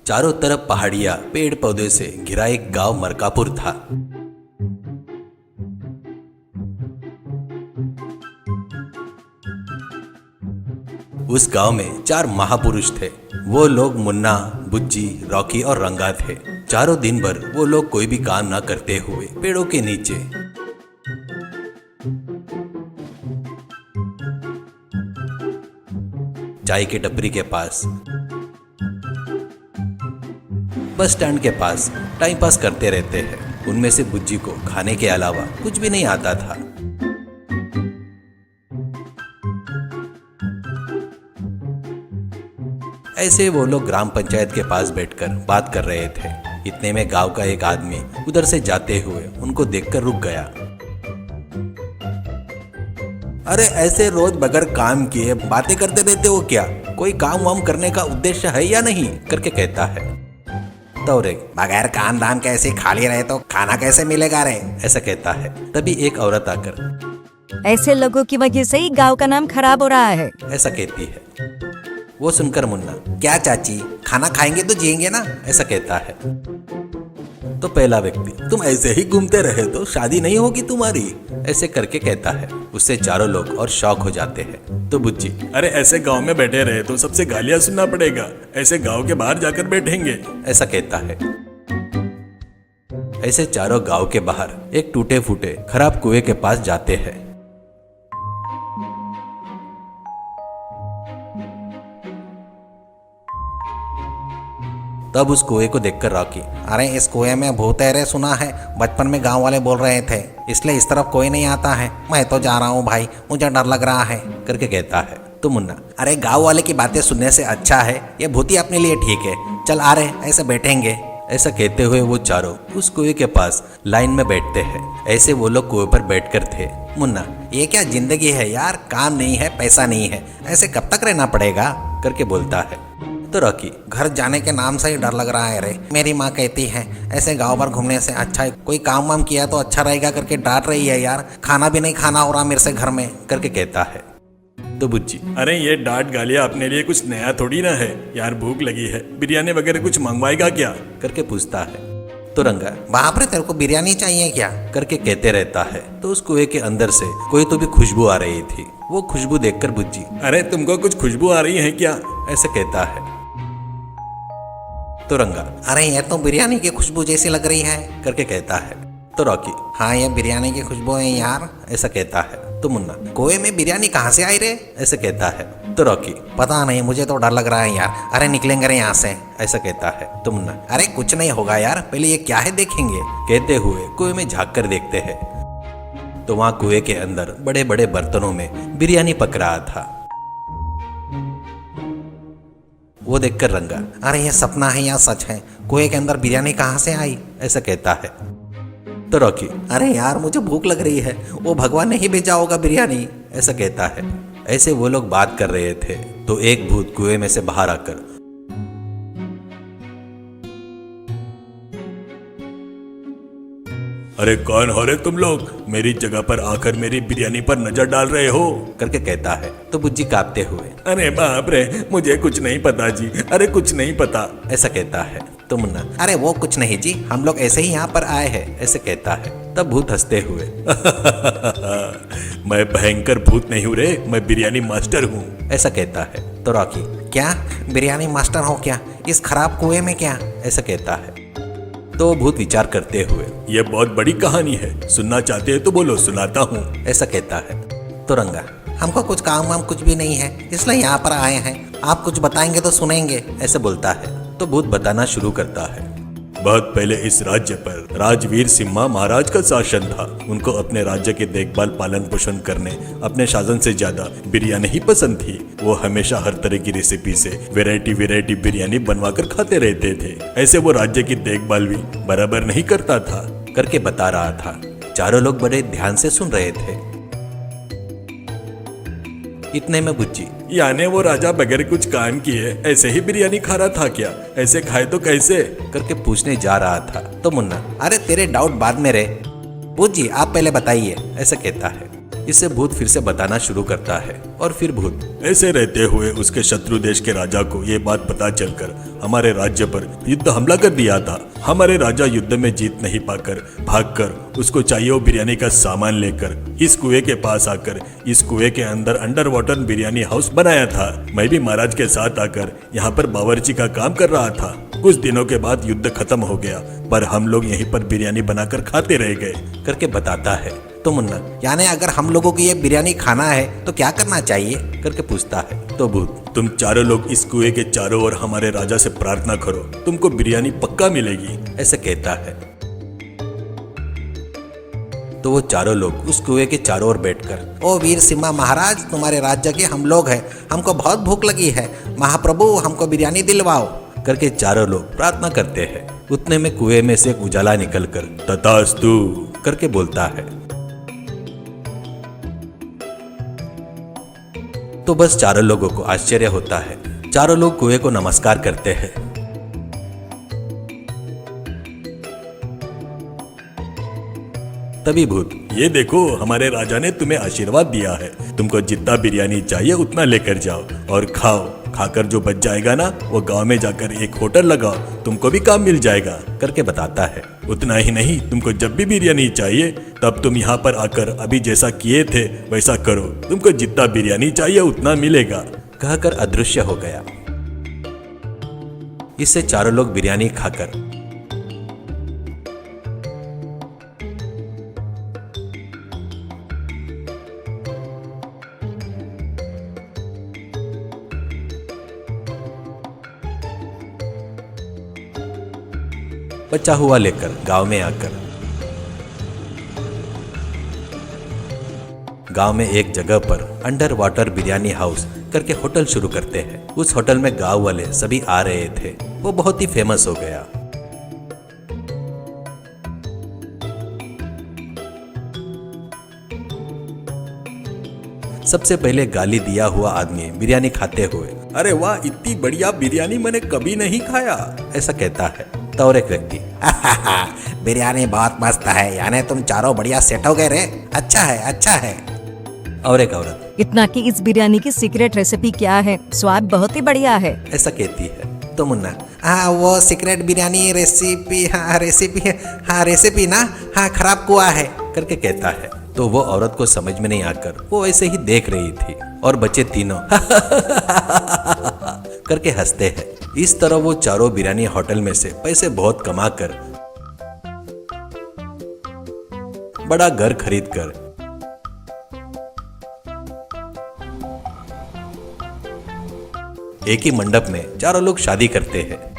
चारों तरफ पहाड़ियां पेड़ पौधे से घिरा एक गांव मरकापुर था। उस गांव में 4 महापुरुष थे। वो लोग मुन्ना, बुच्ची, रॉकी और रंगा थे। चारों दिन भर वो लोग कोई भी काम ना करते हुए पेड़ों के नीचे चाय की टपरी के पास, बस स्टैंड के पास टाइम पास करते रहते हैं। उनमें से बुच्ची को खाने के अलावा कुछ भी नहीं आता था। ऐसे वो लोग ग्राम पंचायत के पास बैठकर बात कर रहे थे। इतने में गांव का एक आदमी उधर से जाते हुए उनको देखकर रुक गया। अरे ऐसे रोज बगैर काम किए बातें करते रहते हो क्या? कोई काम वाम करने का उद्देश्य है या नहीं? करके कहता है। तो रे बगैर काम धाम कैसे खाली रहे तो खाना कैसे मिलेगा रे? ऐसा कहता है। तभी एक औरत आकर ऐसे लोगों की वजह से ही गांव का नाम खराब हो रहा है, ऐसा कहती है। वो सुनकर मुन्ना, क्या चाची खाना खाएंगे तो जिएंगे ना? ऐसा कहता है। तो पहला व्यक्ति, तुम ऐसे ही घूमते रहे तो शादी नहीं होगी तुम्हारी, ऐसे करके कहता है। उससे चारों लोग और शौक हो जाते हैं। तो बुच्ची, अरे ऐसे गांव में बैठे रहे तो सबसे गालियां सुनना पड़ेगा, ऐसे गांव के बाहर जाकर बैठेंगे, ऐसा कहता है। ऐसे चारों गांव के बाहर एक टूटे फूटे खराब कुएं के पास जाते हैं। तब उस कुएं को देखकर रॉकी, अरे इस कुएं में भूत है रे, सुना है बचपन में गांव वाले बोल रहे थे, इसलिए इस तरफ कोई नहीं आता है, मैं तो जा रहा हूँ भाई, मुझे डर लग रहा है, करके कहता है। तो मुन्ना, अरे गांव वाले की बातें सुनने से अच्छा है ये भूती अपने लिए ठीक है, चल आ रहे ऐसे बैठेंगे। ऐसा कहते हुए वो चारों उस कुएं के पास लाइन में बैठते हैं। ऐसे वो लोग कुएं पर बैठकर थे। मुन्ना, ये क्या जिंदगी है यार, काम नहीं है पैसा नहीं है, ऐसे कब तक रहना पड़ेगा? करके बोलता है। तो रॉकी, घर जाने के नाम से ही डर लग रहा है रे, मेरी माँ कहती है ऐसे गांव भर घूमने से अच्छा है कोई काम वाम किया तो अच्छा रहेगा, करके डांट रही है यार, खाना भी नहीं खाना हो रहा मेरे से घर में, करके कहता है। तो बुच्ची, अरे ये डांट गालियां अपने लिए कुछ नया थोड़ी ना है यार, भूख लगी है, बिरयानी वगैरह कुछ मंगवाएगा क्या? करके पूछता है। तो रंगा, बाप रे तेरे को बिरयानी चाहिए क्या? करके कहते रहता है। तो उस कुएं के अंदर से कोई तो भी खुशबू आ रही थी। वो खुशबू देखकर बुच्ची, अरे तुमको कुछ खुशबू आ रही है क्या? ऐसे कहता है। तो रंगा, अरे ये तो बिरयानी की खुशबू जैसी लग रही है, करके कहता है। तो रॉकी, हाँ ये बिरयानी की खुशबू है यार, ऐसा कहता है। तो मुन्ना, कुएं में बिरयानी कहाँ से आई रे? ऐसे कहता है। तो रॉकी, पता नहीं मुझे तो डर लग रहा है यार, अरे निकलेंगे रे यहाँ से, ऐसा कहता है। तो मुन्ना, अरे कुछ नहीं होगा यार, पहले ये क्या है देखेंगे, कहते हुए कुएं में झांक कर देखते हैं। तो वहां कुएं के अंदर बड़े बड़े बर्तनों में बिरयानी पक रहा था। वो देखकर रंगा, अरे ये सपना है या सच है, कुएं के अंदर बिरयानी कहाँ से आई? ऐसा कहता है। तो रॉकी, अरे यार मुझे भूख लग रही है, वो भगवान ने ही भेजा होगा बिरयानी, ऐसा कहता है। ऐसे वो लोग बात कर रहे थे तो एक भूत कुएं में से बाहर आकर, अरे कौन हो रे तुम लोग, मेरी जगह पर आकर मेरी बिरयानी पर नजर डाल रहे हो? करके कहता है। तो बुच्ची कांपते हुए, अरे बाप रे, मुझे कुछ नहीं पता जी, अरे कुछ नहीं पता, ऐसा कहता है। तो मुन्ना, अरे वो कुछ नहीं जी, हम लोग ऐसे ही यहाँ पर आए हैं, ऐसे कहता है। तब भूत हंसते हुए, मैं भयंकर भूत नहीं हूँ रे, मैं बिरयानी मास्टर हूँ, ऐसा कहता है। तो रॉकी, क्या बिरयानी मास्टर हो क्या इस खराब कुएं में क्या? ऐसा कहता है। तो भूत विचार करते हुए, ये बहुत बड़ी कहानी है, सुनना चाहते हैं तो बोलो, सुनाता हूँ, ऐसा कहता है। तो रंगा, हमको कुछ काम वाम कुछ भी नहीं है, इसलिए यहाँ पर आए हैं, आप कुछ बताएंगे तो सुनेंगे, ऐसे बोलता है। तो भूत बताना शुरू करता है। बहुत पहले इस राज्य पर राजवीर सिम्हा महाराज का शासन था। उनको अपने राज्य के देखभाल पालन पोषण करने अपने शासन से ज्यादा बिरयानी ही पसंद थी। वो हमेशा हर तरह की रेसिपी से वैरायटी बिरयानी बनवाकर खाते रहते थे। ऐसे वो राज्य की देखभाल भी बराबर नहीं करता था, करके बता रहा था। चारों लोग बड़े ध्यान से सुन रहे थे। इतने में बुच्ची, यानी वो राजा बगैर कुछ काम किए ऐसे ही बिरयानी खा रहा था क्या? ऐसे खाए तो कैसे? करके पूछने जा रहा था। तो मुन्ना, अरे तेरे डाउट बाद में रहे, बुच्ची आप पहले बताइए, ऐसा कहता है। इससे भूत फिर से बताना शुरू करता है और फिर भूत ऐसे रहते हुए उसके शत्रु देश के राजा को ये बात पता चलकर हमारे राज्य पर युद्ध हमला कर दिया था। हमारे राजा युद्ध में जीत नहीं पाकर भागकर उसको चाहिए वो बिरयानी का सामान लेकर इस कुएं के पास आकर इस कुएं के अंदर अंडर वाटर बिरयानी हाउस बनाया था। मैं भी महाराज के साथ आकर यहाँ पर बावर्ची का काम कर रहा था। कुछ दिनों के बाद युद्ध खत्म हो गया पर हम लोग यहीं पर बिरयानी बनाकर खाते रह गए करके बताता है। तो मुन्ना, यानी अगर हम लोगों को ये बिरयानी खाना है तो क्या करना चाहिए करके पूछता है। तो भूत तुम चारों लोग इस कुएं के चारों ओर हमारे राजा से प्रार्थना करो, तुमको बिरयानी पक्का मिलेगी ऐसे कहता है। तो वो चारों लोग उस कुएं के चारों ओर बैठकर ओ वीर सिम्हा महाराज, तुम्हारे राज्य के हम लोग हैं, हमको बहुत भूख लगी है, महाप्रभु हमको बिरयानी दिलवाओ करके चारों लोग प्रार्थना करते हैं। उतने में कुएं में से एक उजाला निकलकर तथास्तु करके बोलता है। तो बस चारों लोगों को आश्चर्य होता है। चारों लोग कुएं को नमस्कार करते हैं। तभी भूत ये देखो हमारे राजा ने तुम्हें आशीर्वाद दिया है, तुमको जितना बिरयानी चाहिए उतना लेकर जाओ और खाओ। खाकर जो बच जाएगा ना वो गांव में जाकर एक होटल लगाओ, तुमको भी काम मिल जाएगा करके बताता है। उतना ही नहीं, तुमको जब भी बिरयानी चाहिए तब तुम यहाँ पर आकर अभी जैसा किए थे वैसा करो, तुमको जितना बिरयानी चाहिए उतना मिलेगा कहकर अदृश्य हो गया। इससे चारों लोग बिरयानी खाकर बचा हुआ लेकर गांव में आकर गांव में एक जगह पर अंडर वाटर बिरयानी हाउस करके होटल शुरू करते हैं। उस होटल में गांव वाले सभी आ रहे थे। वो बहुत ही फेमस हो गया। सबसे पहले गाली दिया हुआ आदमी बिरयानी खाते हुए अरे वाह, इतनी बढ़िया बिरयानी मैंने कभी नहीं खाया ऐसा कहता है। तो और एक व्यक्ति बिरयानी बहुत मस्त है, यानी तुम चारों बढ़िया सेट हो गए रे, अच्छा है अच्छा है। और एक औरत इतना कि इस बिरयानी की सीक्रेट रेसिपी क्या है, स्वाद बहुत ही बढ़िया है ऐसा कहती है। तो मुन्ना, हाँ वो सीक्रेट बिरयानी रेसिपी, हाँ रेसिपी, हाँ रेसिपी ना, हाँ खराब कुआ है करके कहता है। तो वो औरत को समझ में नहीं आकर वो ऐसे ही देख रही थी और बच्चे तीनों करके हंसते हैं। इस तरह वो चारों बिरयानी होटल में से पैसे बहुत कमाकर बड़ा घर खरीदकर एक ही मंडप में चारों लोग शादी करते हैं।